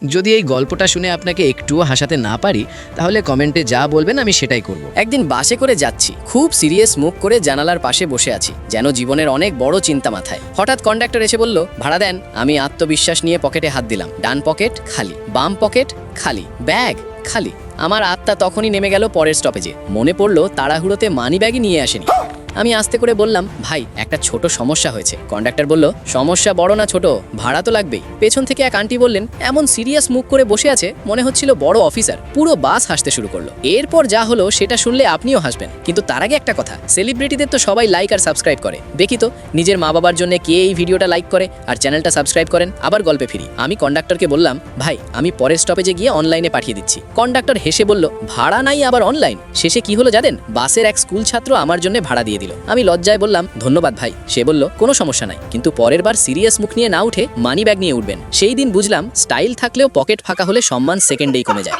যদি এই গল্পটা শুনে আপনাকে একটুও হাসাতে না পারি তাহলে কমেন্টে যা বলবেন আমি সেটাই করব। একদিন বাসে করে যাচ্ছি, খুব সিরিয়াস মুখ করে জানালার পাশে বসে আছি, যেন জীবনের অনেক বড় চিন্তা মাথায়। হঠাৎ কন্ডাক্টর এসে বলল, ভাড়া দেন। আমি আত্মবিশ্বাস নিয়ে পকেটে হাত দিলাম। ডান পকেট খালি, বাম পকেট খালি, ব্যাগ খালি। আমার আত্মা তখনই নেমে গেল পরের স্টপেজে। মনে পড়লো তাড়াহুড়োতে মানি ব্যাগই নিয়ে আসেনি। আমি আস্তে করে বললাম, ভাই একটা ছোট সমস্যা হয়েছে। কন্ডাক্টর বলল, সমস্যা বড় না ছোট, ভাড়া তো লাগবেই। পেছন থেকে এক আন্টি বললেন, এমন সিরিয়াস মুখ করে বসে আছে, মনে হচ্ছিল বড় অফিসার। পুরো বাস হাসতে শুরু করলো। এরপর যা হলো সেটা শুনলে আপনিও হাসবেন, কিন্তু তার আগে একটা কথা, সেলিব্রিটিদের তো সবাই লাইক আর সাবস্ক্রাইব করে। দেখি তো নিজের মা বাবার জন্য কে এই ভিডিওটা লাইক করে আর চ্যানেলটা সাবস্ক্রাইব করেন। আবার গল্পে ফিরি। আমি কন্ডাক্টরকে বললাম, ভাই আমি পরের স্টপেজে গিয়ে অনলাইনে পাঠিয়ে দিচ্ছি। কন্ডাক্টর হেসে বলল, ভাড়া নাই আবার অনলাইন? শেষে কি হলো জানেন? বাসের এক স্কুল ছাত্র আমার জন্য ভাড়া দিয়ে দিল। আমি লজ্জায় বললাম, ধন্যবাদ ভাই। সে বলল, কোনো সমস্যা নাই, কিন্তু পরের বার সিরিয়াস মুখ নিয়ে না উঠে মানি ব্যাগ নিয়ে উঠবেন। সেই দিন বুঝলাম, স্টাইল থাকলেও পকেট ফাঁকা হলে সম্মান সেকেন্ডেই কমে যায়।